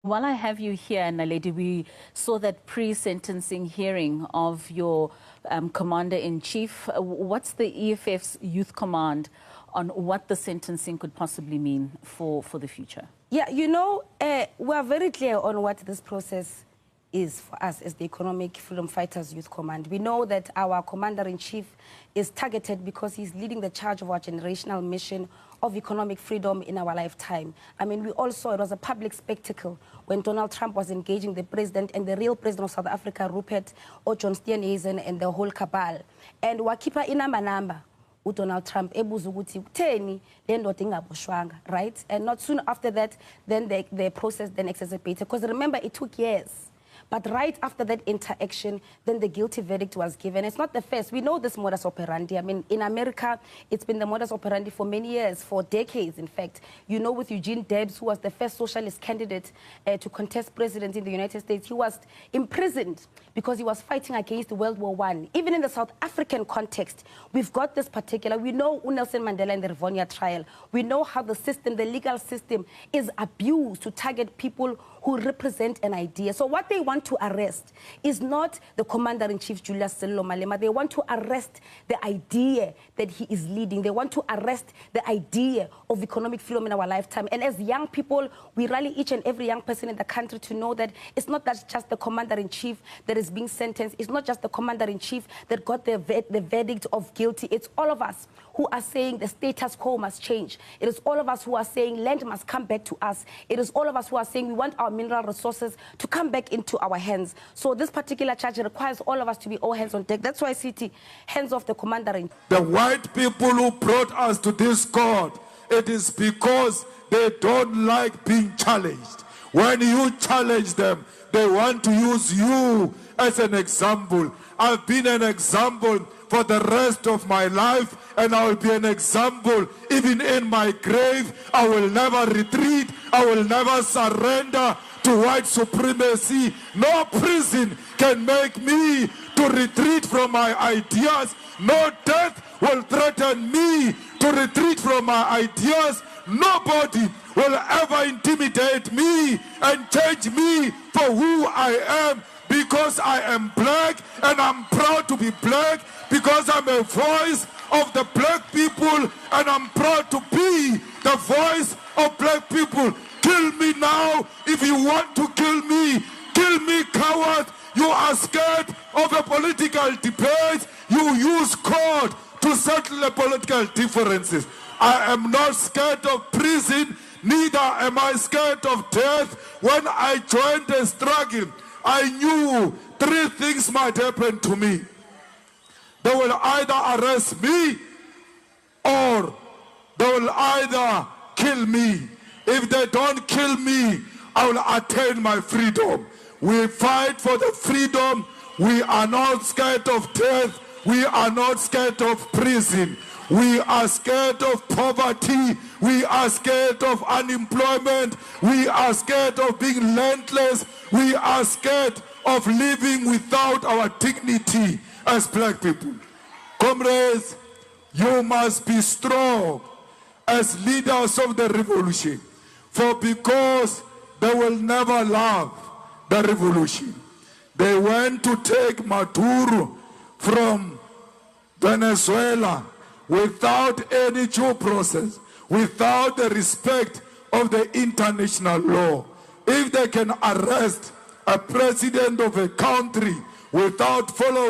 While I have you here, Naledi, we saw that pre-sentencing hearing of your commander-in-chief. What's the EFF's youth command on what the sentencing could possibly mean for the future? Yeah, we are very clear on what this process is for us as the Economic Freedom Fighters Youth Command. We know that our commander-in-chief is targeted because he's leading the charge of our generational mission of economic freedom in our lifetime. I mean, we all saw it was a public spectacle when Donald Trump was engaging the president and the real president of South Africa, Rupert or John Steenhuisen, and the whole cabal. And wakipa inamba namba Donald Trump ebuza ukuthi kutheni le ndoda ingaboshwanga, right? And not soon after that, then the process then exacerbated. Because remember, it took years. But right after that interaction, then the guilty verdict was given. It's not the first. We know this modus operandi. I mean, in America, it's been the modus operandi for many years, for decades, in fact. You know, with Eugene Debs, who was the first socialist candidate to contest president in the United States, he was imprisoned because he was fighting against World War I. Even in the South African context, we've got this particular. We know Nelson Mandela in the Rivonia trial. We know how the system, the legal system, is abused to target people who represent an idea. So what they want to arrest is not the commander-in-chief, Julius Malima. They want to arrest the idea that he is leading. They want to arrest the idea of economic freedom in our lifetime. And as young people, we rally each and every young person in the country to know that it's not that just the commander-in-chief that is being sentenced. It's not just the commander-in-chief that got the verdict of guilty. It's all of us who are saying the status quo must change. It is all of us who are saying land must come back to us. It is all of us who are saying we want our mineral resources to come back into our hands. So this particular charge requires all of us to be all hands on deck. That's why CT, hands off the commander-in-chief. The white people who brought us to this court, it is because they don't like being challenged. When you challenge them, they want to use you as an example. I've been an example for the rest of my life, and I will be an example even in my grave. I will never retreat. I will never surrender to white supremacy. No prison can make me to retreat from my ideas. No death will threaten me to retreat from my ideas. Nobody will ever intimidate me and change me for who I am, because I am black and I'm proud to be black, because I'm a voice of the black people and I'm proud to be the voice of black people. Kill me now if you want to kill me. Kill me, coward. You are scared of a political debate. You use court to settle the political differences. I am not scared of prison, neither am I scared of death. When I joined the struggle, I knew three things might happen to me. They will either arrest me or they will either kill me. If they don't kill me, I will attain my freedom. We fight for the freedom. We are not scared of death. We are not scared of prison. We are scared of poverty. We are scared of unemployment. We are scared of being landless. We are scared of living without our dignity as black people. Comrades, you must be strong as leaders of the revolution, for because they will never love the revolution. They went to take Maduro from Venezuela without any due process, without the respect of the international law. If they can arrest a president of a country without following